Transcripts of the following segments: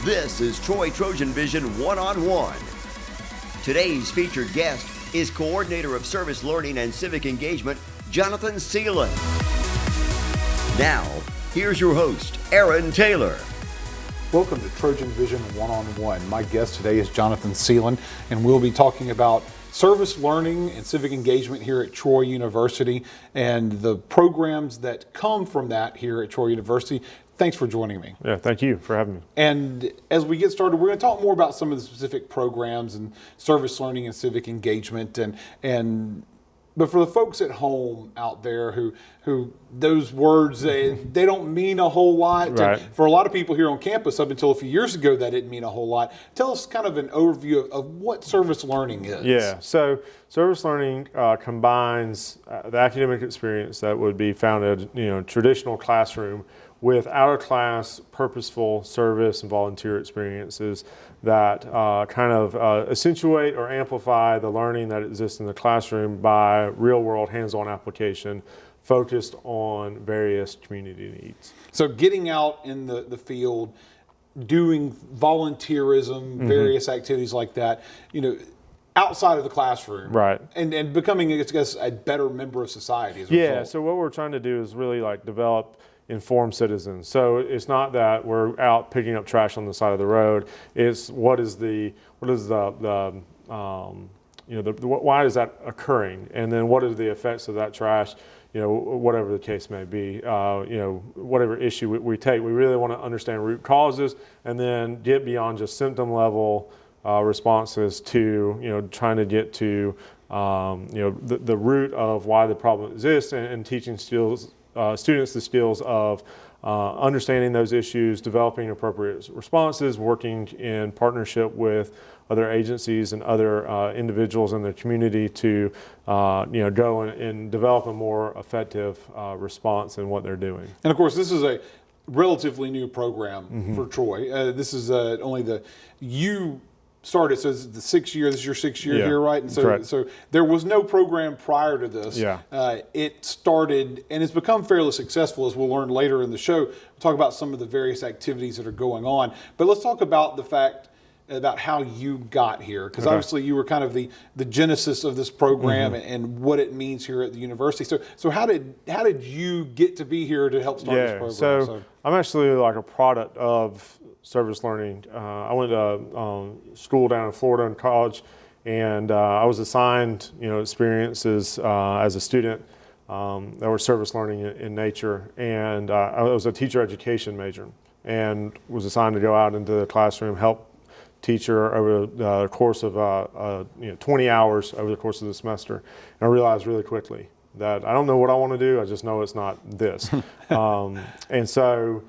This is TrojanVision One-on-One. Today's featured guest is Coordinator of Service Learning and Civic Engagement, Jonathan Cellon. Now, here's your host, Aaron Taylor. Welcome to TrojanVision One-on-One. My guest today is Jonathan Cellon, and we'll be talking about service learning and civic engagement here at Troy University and the programs that come from that here at Troy University. Thanks for joining me. Yeah, thank you for having me. And as we get started, we're going to talk more about some of the specific programs and service learning and civic engagement. But for the folks at home out there who those words, they don't mean a whole lot. Right. And for a lot of people here on campus, up until a few years ago, that didn't mean a whole lot. Tell us kind of an overview of what service learning is. Yeah, so service learning combines the academic experience that would be found in traditional classroom with out-of-class, purposeful service and volunteer experiences that kind of accentuate or amplify the learning that exists in the classroom by real-world hands-on application focused on various community needs. So getting out in the field, doing volunteerism, various activities like that, outside of the classroom, right? And becoming, I guess, a better member of society as a result. So what we're trying to do is really develop informed citizens. So it's not that we're out picking up trash on the side of the road. It's why is that occurring, and then what are the effects of that trash? Whatever the case may be, whatever issue we take, we really want to understand root causes and then get beyond just symptom level responses to trying to get to the root of why the problem exists and teaching students the skills of understanding those issues, developing appropriate responses, working in partnership with other agencies and other individuals in the community to go and develop a more effective response in what they're doing. And of course, this is a relatively new program for Troy. This is you started, so this is the 6th year. This is your 6th year here, right? And so there was no program prior to this. Yeah. It started, and it's become fairly successful, as we'll learn later in the show. We'll talk about some of the various activities that are going on. But let's talk about the fact about how you got here, because obviously you were kind of the genesis of this program and what it means here at the university. So how did you get to be here to help start this program? So I'm actually a product of service learning. I went to school down in Florida in college, and I was assigned experiences as a student that were service learning in nature, and I was a teacher education major and was assigned to go out into the classroom, help teacher over the course of 20 hours over the course of the semester. And I realized really quickly that I don't know what I want to do, I just know it's not this. And so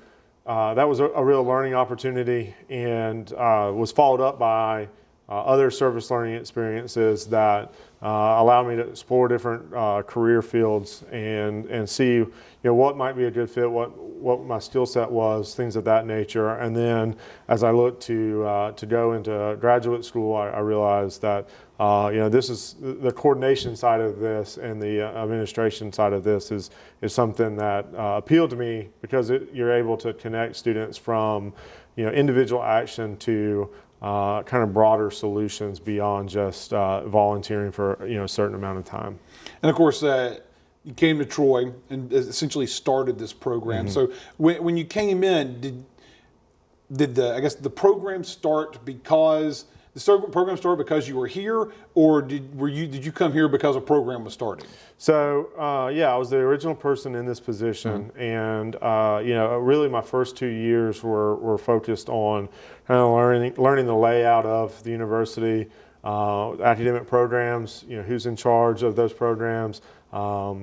that was a real learning opportunity, and was followed up by other service learning experiences that allowed me to explore different career fields and see what might be a good fit, what my skill set was, things of that nature. And then as I looked to go into graduate school, I realized that this is the coordination side of this, and the administration side of this is something that appealed to me, because you're able to connect students from individual action to kind of broader solutions beyond just volunteering for a certain amount of time. And of course, you came to Troy and essentially started this program. So when you came in, did the program start because you were here, or did you come here because a program was starting? So I was the original person in this position, and really my first 2 years were focused on kind of learning the layout of the university, academic programs, who's in charge of those programs,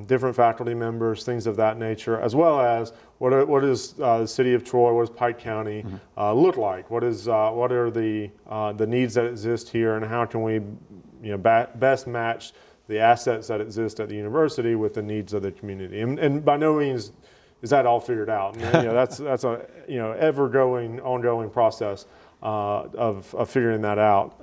different faculty members, things of that nature, as well as what is the city of Troy, what does Pike County look like? What are the needs that exist here, and how can we best match the assets that exist at the university with the needs of the community? And by no means is that all figured out. That's a ongoing process of figuring that out.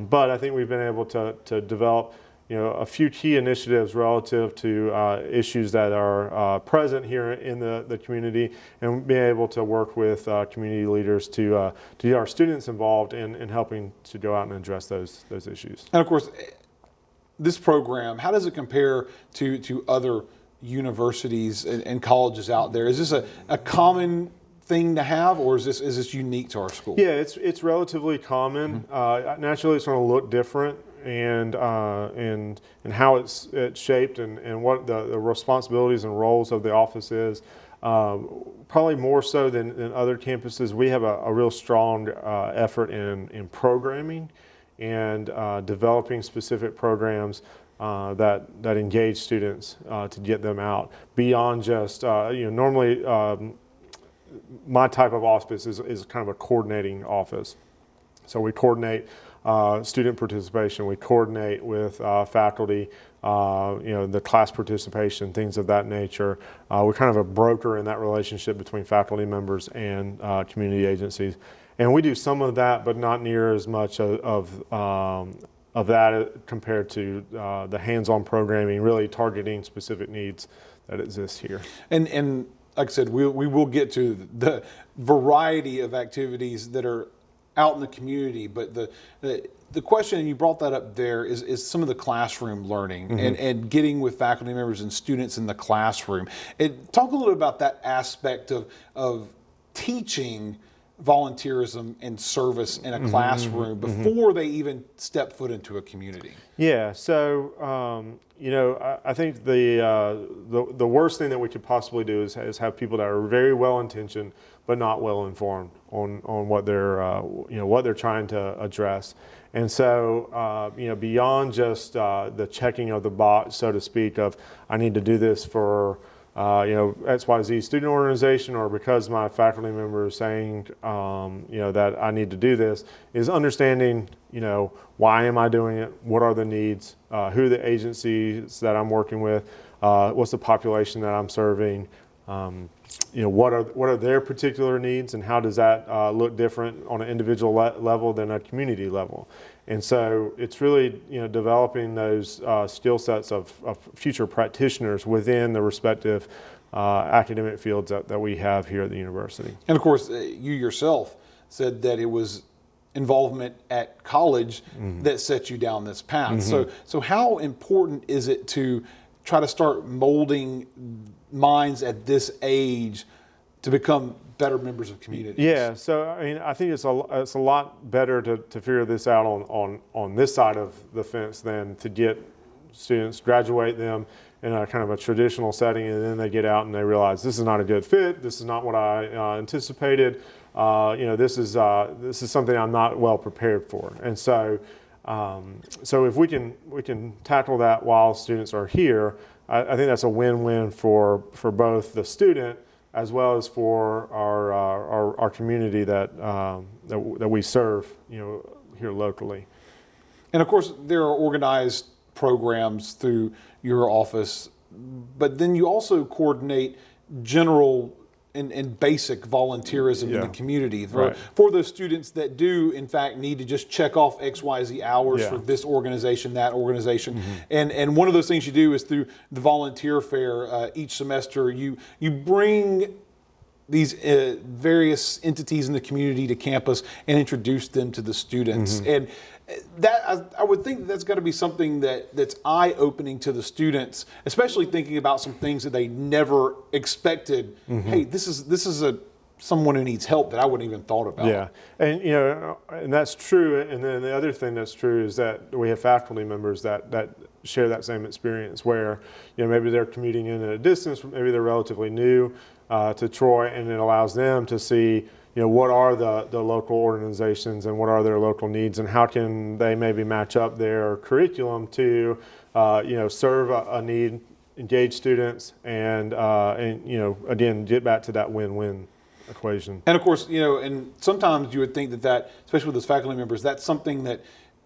But I think we've been able to develop a few key initiatives relative to issues that are present here in the community, and being able to work with community leaders to get our students involved in helping to go out and address those issues. And of course, this program, how does it compare to other universities and colleges out there? Is this a common thing to have, or is this unique to our school? Yeah, it's relatively common. Naturally, it's going to look different, and how it's shaped, and what the responsibilities and roles of the office is. Probably more so than other campuses, we have a real strong effort in programming and developing specific programs that engage students to get them out beyond just normally. My type of office is kind of a coordinating office. So we coordinate student participation, we coordinate with faculty, the class participation, things of that nature. We're kind of a broker in that relationship between faculty members and community agencies. And we do some of that, but not near as much of that compared to the hands-on programming, really targeting specific needs that exist here. And like I said, we will get to the variety of activities that are out in the community, but the question, and you brought that up there, is some of the classroom learning and getting with faculty members and students in the classroom. Talk a little bit about that aspect of teaching volunteerism and service in a classroom before they even step foot into a community. Yeah, so I think the worst thing that we could possibly do is have people that are very well intentioned but not well informed on what they're trying to address. And so beyond just the checking of the box, so to speak, of I need to do this for XYZ student organization, or because my faculty member is saying, that I need to do this, is understanding, why am I doing it? What are the needs? Who are the agencies that I'm working with? What's the population that I'm serving? What are their particular needs, and how does that look different on an individual level than a community level? And so it's really developing those skill sets of future practitioners within the respective academic fields that we have here at the university. And of course, you yourself said that it was involvement at college that set you down this path. So how important is it to try to start molding minds at this age to become better members of communities? Yeah, so I think it's a lot better to figure this out on this side of the fence than to get students, graduate them in a kind of a traditional setting, and then they get out and they realize this is not a good fit. This is not what I anticipated. This is something I'm not well prepared for. And so if we can tackle that while students are here, I think that's a win-win for both the student as well as for our community that we serve, here locally. And of course, there are organized programs through your office, but then you also coordinate general and basic volunteerism in the community for those students that do, in fact, need to just check off XYZ hours for this organization, that organization. And one of those things you do is through the volunteer fair each semester. You bring these various entities in the community to campus and introduce them to the students. And that I would think that's got to be something that's eye-opening to the students, especially thinking about some things that they never expected. Hey, this is someone who needs help that I wouldn't even thought about. Yeah, and and that's true. And then the other thing that's true is that we have faculty members that share that same experience, where maybe they're commuting in at a distance, maybe they're relatively new to Troy, and it allows them to see what are the local organizations and what are their local needs, and how can they maybe match up their curriculum to serve a need, engage students, and again get back to that win-win equation. And of course, and sometimes you would think that especially with those faculty members, that's something that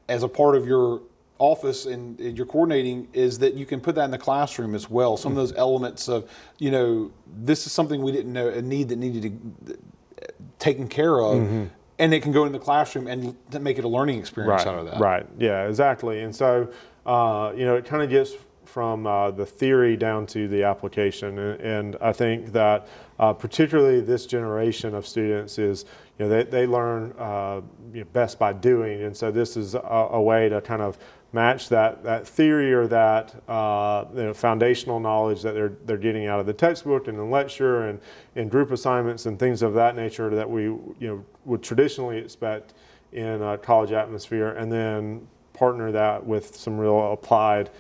as a part of your office and your coordinating is that you can put that in the classroom as well. Some of those elements of, this is something we didn't know, a need that needed to taken care of, and it can go in the classroom and make it a learning experience out of that. Right, yeah, exactly. And so it kind of gets from the theory down to the application. And I think that particularly this generation of students is, they learn best by doing. And so this is a way to kind of match that theory or that foundational knowledge that they're getting out of the textbook and the lecture and group assignments and things of that nature that we would traditionally expect in a college atmosphere, and then partner that with some real applied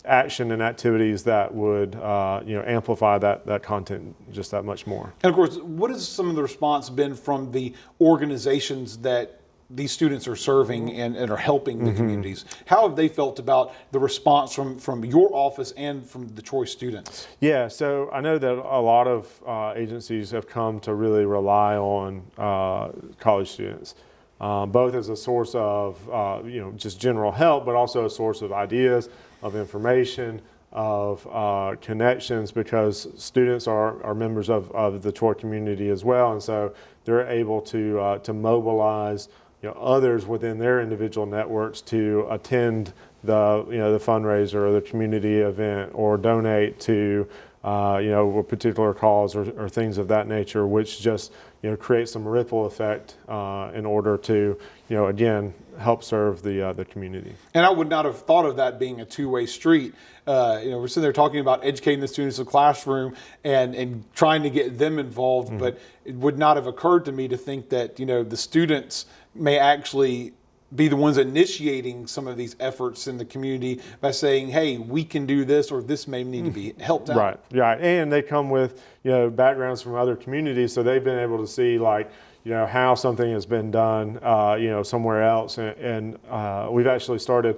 action and activities that would amplify that content just that much more. And of course, what has some of the response been from the organizations that these students are serving and are helping the communities? How have they felt about the response from your office and from the Troy students? Yeah, so I know that a lot of agencies have come to really rely on college students, both as a source of just general help, but also a source of ideas, of information, of connections, because students are members of the Troy community as well, and so they're able to mobilize others within their individual networks to attend the fundraiser or the community event, or donate to a particular cause or things of that nature, which just create some ripple effect in order to again help serve the community. And I would not have thought of that being a two-way street. We're sitting there talking about educating the students in the classroom and trying to get them involved, but it would not have occurred to me to think that the students may actually be the ones initiating some of these efforts in the community by saying, hey, we can do this, or this may need to be helped out. Right. And they come with backgrounds from other communities, so they've been able to see how something has been done somewhere else. And we've actually started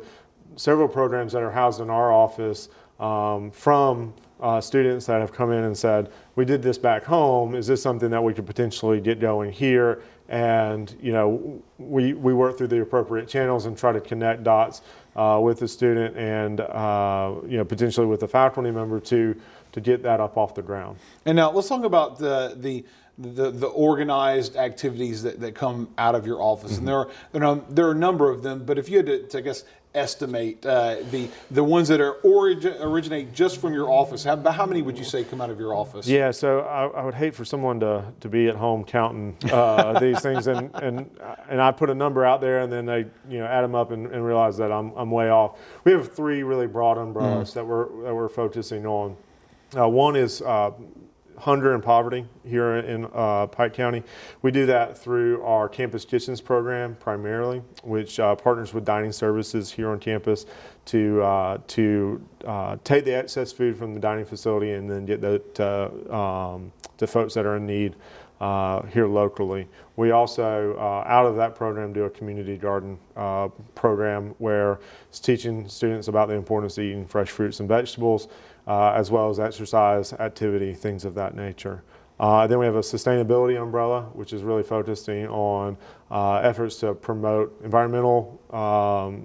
several programs that are housed in our office from students that have come in and said, we did this back home, is this something that we could potentially get going here? And we work through the appropriate channels and try to connect dots with the student and potentially with the faculty member to get that up off the ground. And now let's talk about the organized activities that come out of your office. And there are a number of them, but if you had to I guess estimate the ones that originate just from your office, how many would you say come out of your office? Yeah, so I would hate for someone to be at home counting these things, and I put a number out there, and then they add them up and realize that I'm way off. We have three really broad umbrellas that we're focusing on. One is hunger and poverty here in Pike County. We do that through our Campus Kitchens program primarily, which partners with dining services here on campus to take the excess food from the dining facility and then get that to folks that are in need here locally. We also, out of that program, do a community garden program where it's teaching students about the importance of eating fresh fruits and vegetables, as well as exercise, activity, things of that nature. Then we have a sustainability umbrella, which is really focusing on efforts to promote environmental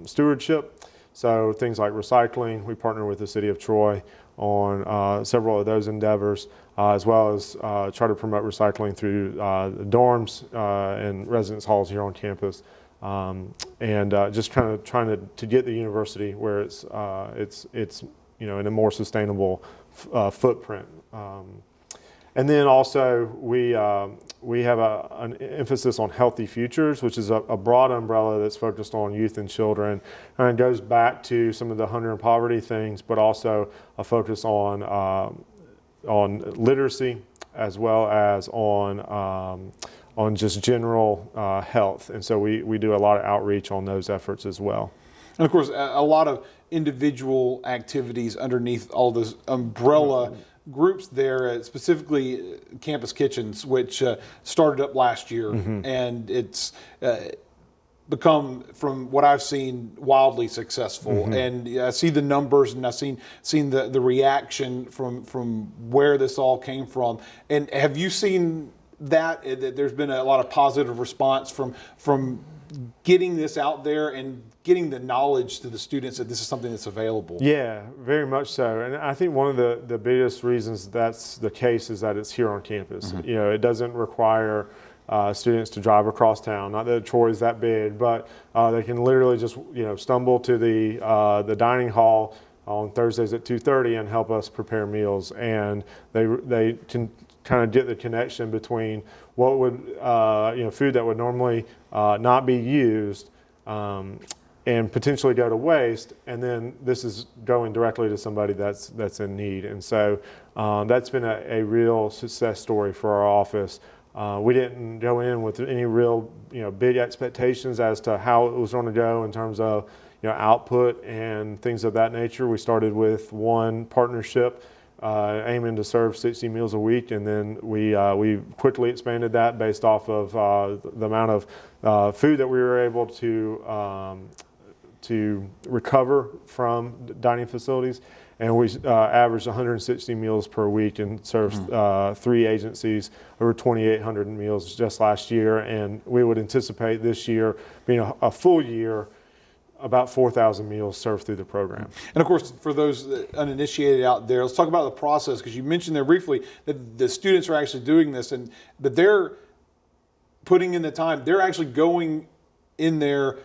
stewardship. So things like recycling. We partner with the City of Troy on several of those endeavors, as well as try to promote recycling through the dorms and residence halls here on campus, and just kind of trying to get the university where it's in a more sustainable footprint. And then also we have an emphasis on healthy futures, which is a broad umbrella that's focused on youth and children, and it goes back to some of the hunger and poverty things, but also a focus on literacy as well as on just general health. And so we do a lot of outreach on those efforts as well. And of course, a lot of individual activities underneath all those umbrella groups there, specifically Campus Kitchens, which started up last year, and it's become, from what I've seen, wildly successful. And I see the numbers, and I've seen the reaction from where this all came from. And have you seen that there's been a lot of positive response from getting this out there and getting the knowledge to the students that this is something that's available? Yeah, very much so. And I think one of the biggest reasons that's the case is that it's here on campus. It doesn't require students to drive across town. Not that Troy is that big, but they can literally just stumble to the dining hall on Thursdays at 2:30 and help us prepare meals, and they can kind of get the connection between what would food that would normally not be used and potentially go to waste, and then this is going directly to somebody that's in need. And so that's been a real success story for our office. We didn't go in with any real big expectations as to how it was going to go in terms of output and things of that nature. We started with one partnership aiming to serve 60 meals a week, and then we quickly expanded that based off of the amount of food that we were able to recover from dining facilities, and we averaged 160 meals per week and served 3 agencies, over 2,800 meals just last year, and we would anticipate this year being a full year about 4,000 meals served through the program. And of course, for those uninitiated out there, let's talk about the process, because you mentioned there briefly that the students are actually doing this, but they're putting in the time. They're actually going in there,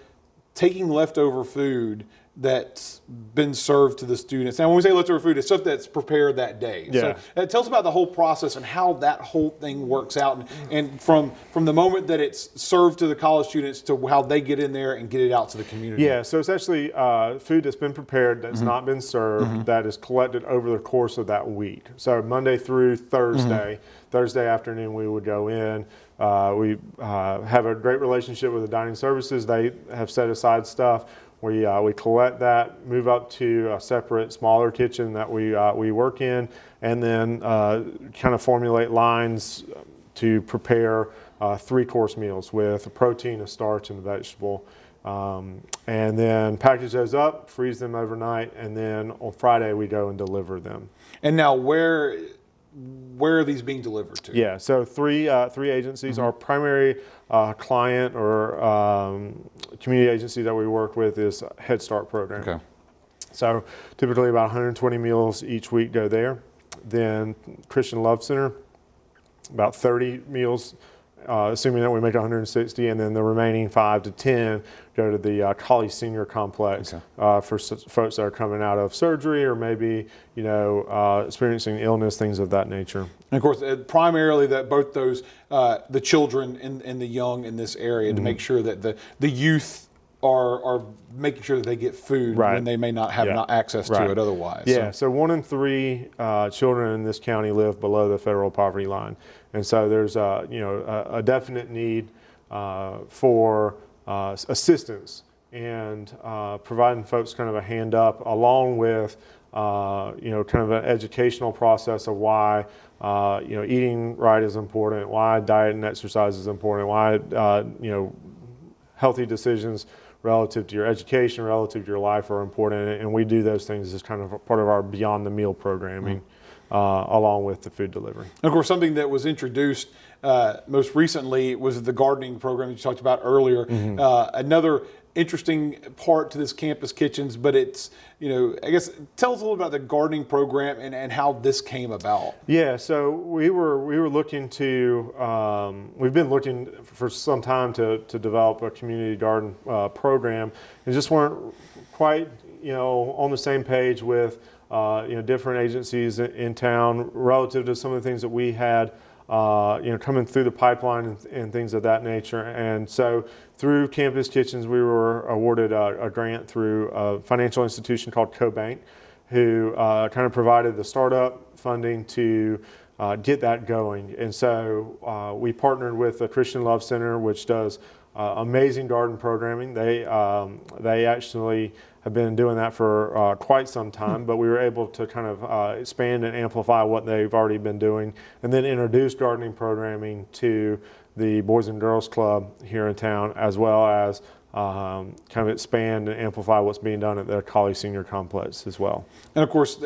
taking leftover food that's been served to the students. And when we say leftover food, it's stuff that's prepared that day. Yeah. So tell us about the whole process and how that whole thing works out, and from the moment that it's served to the college students to how they get in there and get it out to the community. Yeah, so it's actually food that's been prepared, that's not been served, that is collected over the course of that week. So Monday through Thursday, Thursday afternoon we would go in. We have a great relationship with the dining services. They have set aside stuff. We collect that, move up to a separate, smaller kitchen that we work in, and then kind of formulate lines to prepare 3-course meals with a protein, a starch, and a vegetable. And then package those up, freeze them overnight, and then on Friday we go and deliver them. And now where are these being delivered to? Yeah, so three agencies. Our primary client or community agency that we work with is Head Start program. Okay. So typically about 120 meals each week go there. Then Christian Love Center, about 30 meals, assuming that we make 160, and then the remaining 5 to 10 go to the College Senior Complex for folks that are coming out of surgery or maybe experiencing illness, things of that nature. And of course, primarily that both those the children and the young in this area to make sure that the youth are making sure that they get food when they may not have access to it otherwise. Yeah, so 1 in 3 children in this county live below the federal poverty line, and so there's a definite need for assistance and providing folks kind of a hand up, along with kind of an educational process of why eating right is important, why diet and exercise is important, why healthy decisions relative to your education, relative to your life are important, and we do those things as kind of a part of our Beyond the Meal programming, along with the food delivery. And of course, something that was introduced most recently was the gardening program that you talked about earlier. Another interesting part to this campus kitchens, but it's, I guess, tell us a little about the gardening program and how this came about. Yeah, so we were looking to, we've been looking for some time to develop a community garden program, and just weren't quite, on the same page with, different agencies in town relative to some of the things that we had coming through the pipeline and things of that nature. And so through Campus Kitchens, we were awarded a grant through a financial institution called CoBank, who kind of provided the startup funding to get that going. And so we partnered with the Christian Love Center, which does amazing garden programming. They actually have been doing that for quite some time, but we were able to kind of expand and amplify what they've already been doing, and then introduce gardening programming to the Boys and Girls Club here in town, as well as kind of expand and amplify what's being done at the College Senior Complex as well. And of course,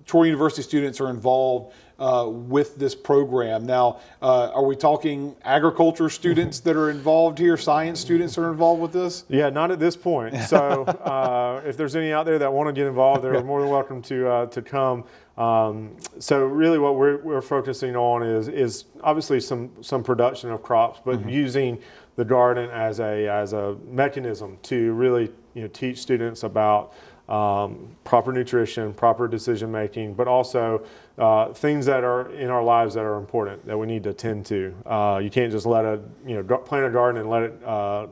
Troy University students are involved with this program. Now, are we talking agriculture students that are involved here, science students that are involved with this? Yeah, not at this point. So if there's any out there that want to get involved, they're more than welcome to come. So really what we're focusing on is obviously some production of crops, but using the garden as a mechanism to really teach students about proper nutrition, proper decision making, but also things that are in our lives that are important that we need to tend to. You can't just let plant a garden and let it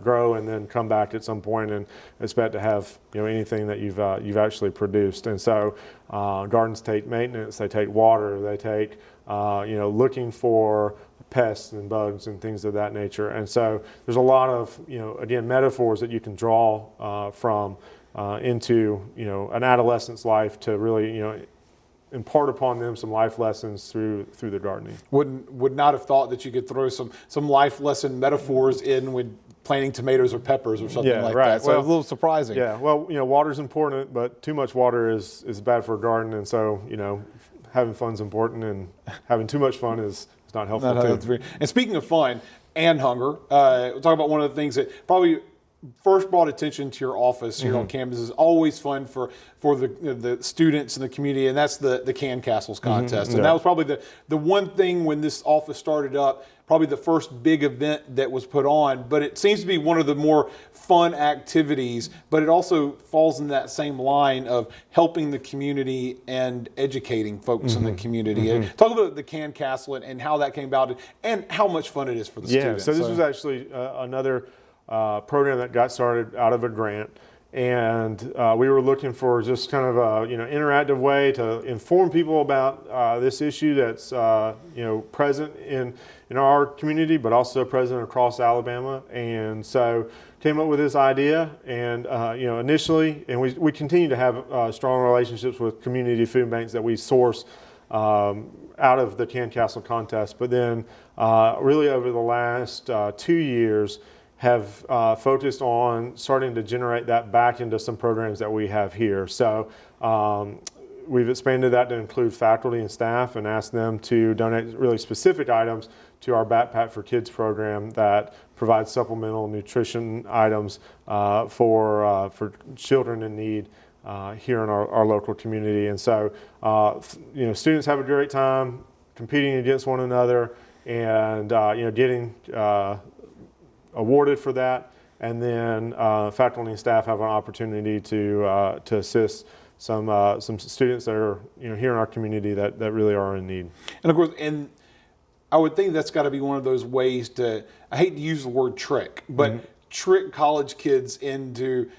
grow and then come back at some point and expect to have anything that you've actually produced. And so gardens take maintenance, they take water, they take looking for pests and bugs and things of that nature. And so there's a lot of again metaphors that you can draw from into an adolescent's life to really impart upon them some life lessons through the gardening. Would not have thought that you could throw some life lesson metaphors in when planting tomatoes or peppers or something like that. So well, it's a little surprising. Yeah, well, water's important, but too much water is bad for a garden, and so having fun's important, and having too much fun is not helpful too. And speaking of fun and hunger, we'll talk about one of the things that probably first brought attention to your office here on campus. Is always fun for the students in the community, and that's the Can Castles contest. And that was probably the one thing when this office started up, probably the first big event that was put on. But it seems to be one of the more fun activities, but it also falls in that same line of helping the community and educating folks in the community. Talk about the Can Castle and how that came about and how much fun it is for the students. So this was actually another program that got started out of a grant, and we were looking for just kind of a interactive way to inform people about this issue that's present in our community, but also present across Alabama. And so came up with this idea, and initially, and we continue to have strong relationships with community food banks that we source out of the Can Castle contest. But then really over the last 2 years, have focused on starting to generate that back into some programs that we have here. So we've expanded that to include faculty and staff and asked them to donate really specific items to our Backpack for Kids program that provides supplemental nutrition items for children in need here in our local community. And so students have a great time competing against one another and getting awarded for that, and then faculty and staff have an opportunity to assist some students that are here in our community that really are in need. And of course, and I would think that's got to be one of those ways to, I hate to use the word trick, but trick college kids into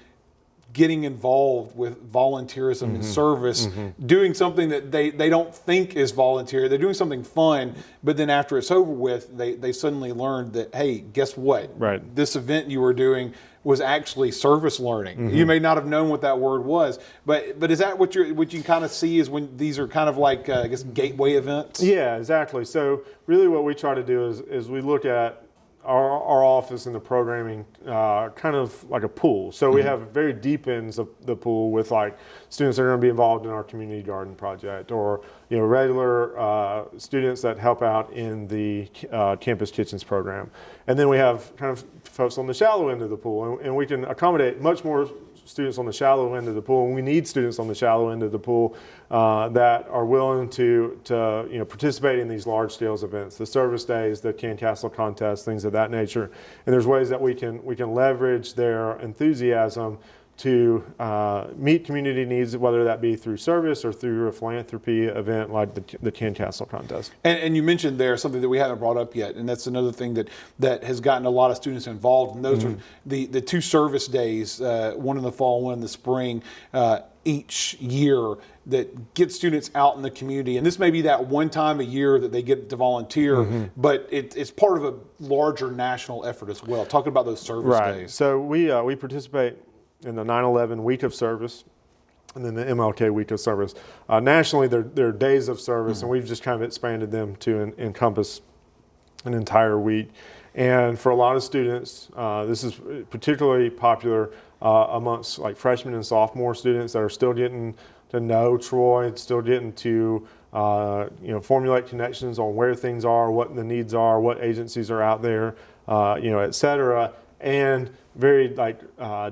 getting involved with volunteerism and service, doing something that they don't think is volunteer. They're doing something fun, but then after it's over with, they suddenly learned that, hey, guess what? Right. This event you were doing was actually service learning. You may not have known what that word was, but is that what you kind of see is when these are kind of like, I guess, gateway events? Yeah, exactly. So really what we try to do is we look at our office and the programming kind of like a pool. So we have very deep ends of the pool with like students that are going to be involved in our community garden project, or regular students that help out in the campus kitchens program. And then we have kind of folks on the shallow end of the pool, and we can accommodate much more students on the shallow end of the pool, and we need students on the shallow end of the pool that are willing to participate in these large scale events, the service days, the Can Castle contest, things of that nature. And there's ways that we can leverage their enthusiasm to meet community needs, whether that be through service or through a philanthropy event like the Can Castle contest. And you mentioned there something that we haven't brought up yet, and that's another thing that has gotten a lot of students involved. And those are the two service days, one in the fall, one in the spring, each year, that get students out in the community. And this may be that one time a year that they get to volunteer, but it's part of a larger national effort as well. Talking about those service days. So we participate in the 9/11 week of service, and then the MLK week of service. Nationally, they're days of service, and we've just kind of expanded them to encompass an entire week. And for a lot of students, this is particularly popular amongst like freshmen and sophomore students that are still getting to know Troy, still getting to formulate connections on where things are, what the needs are, what agencies are out there, et cetera, and very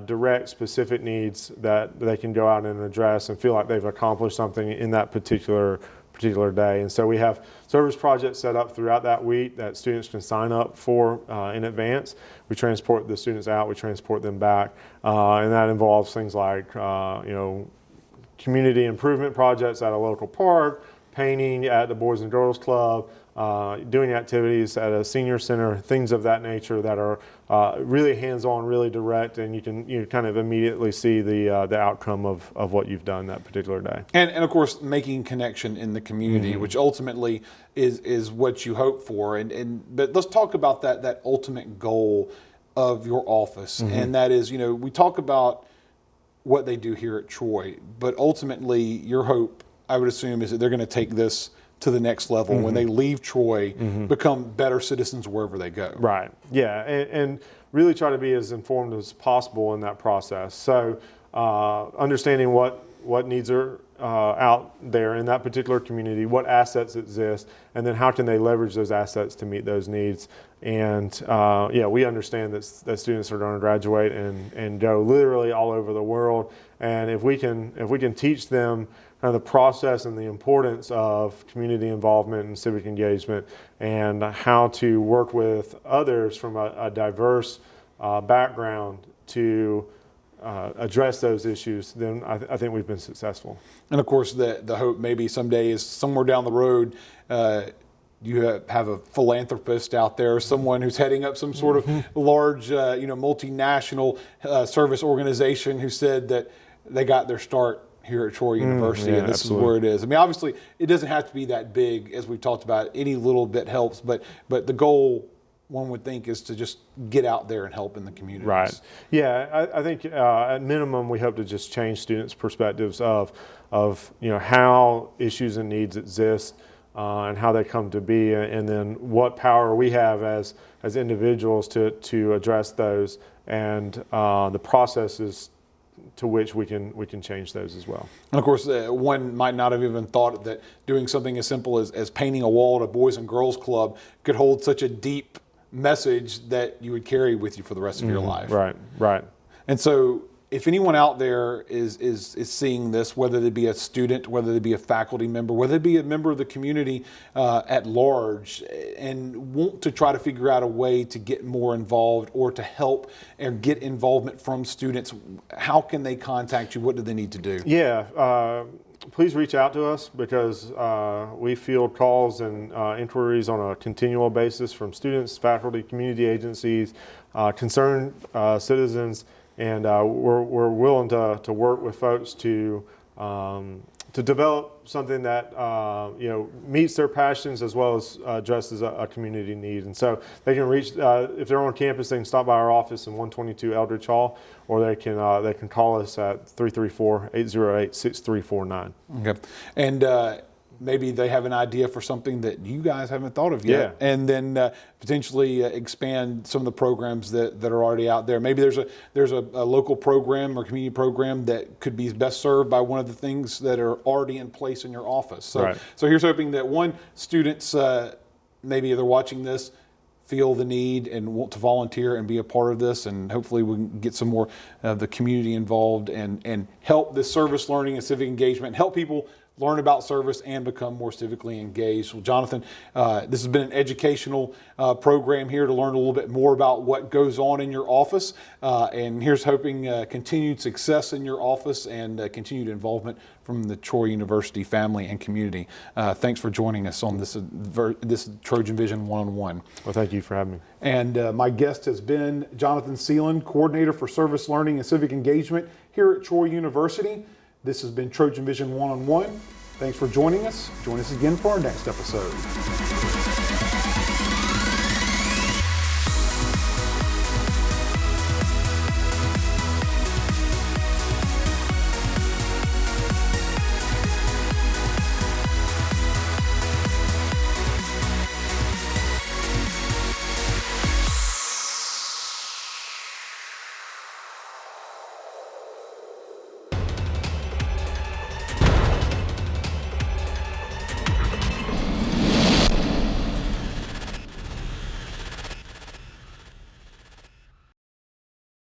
direct, specific needs that they can go out and address and feel like they've accomplished something in that particular day. And so we have service projects set up throughout that week that students can sign up for in advance. We transport the students out, we transport them back, and that involves things like community improvement projects at a local park, painting at the Boys and Girls Club, doing activities at a senior center, things of that nature that are really hands-on, really direct, and you kind of immediately see the outcome of what you've done that particular day. And of course, making connection in the community, which ultimately is what you hope for. But let's talk about that ultimate goal of your office, and that is, we talk about what they do here at Troy, but ultimately your hope, I would assume, is that they're going to take this to the next level when they leave Troy, become better citizens wherever they go. Right. Yeah, and really try to be as informed as possible in that process. So understanding what needs are out there in that particular community, what assets exist, and then how can they leverage those assets to meet those needs. And we understand that students are going to graduate and go literally all over the world. And if we can teach them kind of the process and the importance of community involvement and civic engagement, and how to work with others from a diverse background to address those issues, then I think we've been successful. And of course, the hope maybe someday is somewhere down the road, you have a philanthropist out there, someone who's heading up some sort of large, multinational service organization who said that they got their start here at Troy University, and this is where it is. I mean, obviously, it doesn't have to be that big, as we've talked about. Any little bit helps, but the goal, one would think, is to just get out there and help in the communities. Right. Yeah, I think at minimum we hope to just change students' perspectives of how issues and needs exist and how they come to be, and then what power we have as individuals to address those, and the processes to which we can change those as well. And of course, one might not have even thought that doing something as simple as painting a wall at a Boys and Girls Club could hold such a deep message that you would carry with you for the rest of your life. Right. And so, if anyone out there is seeing this, whether they be a student, whether they be a faculty member, whether they be a member of the community at large, and want to try to figure out a way to get more involved or to help and get involvement from students, how can they contact you? What do they need to do? Yeah, please reach out to us, because we field calls and inquiries on a continual basis from students, faculty, community agencies, concerned citizens. And we're willing to work with folks to develop something that meets their passions as well as addresses a community need. And so they can reach, if they're on campus, they can stop by our office in 122 Eldridge Hall, or they can call us at 334-808-6349. Okay, and maybe they have an idea for something that you guys haven't thought of yet, and then potentially expand some of the programs that are already out there. Maybe there's a local program or community program that could be best served by one of the things that are already in place in your office. So here's hoping that students, maybe they're watching this, feel the need and want to volunteer and be a part of this, and hopefully we can get some more of the community involved and help this service learning and civic engagement, help people learn about service and become more civically engaged. Well, Jonathan, this has been an educational program here to learn a little bit more about what goes on in your office, and here's hoping continued success in your office and continued involvement from the Troy University family and community. Thanks for joining us on this Trojan Vision one-on-one. Well, thank you for having me. And my guest has been Jonathan Cellon, Coordinator for Service Learning and Civic Engagement here at Troy University. This has been Trojan Vision One-on-One. Thanks for joining us. Join us again for our next episode.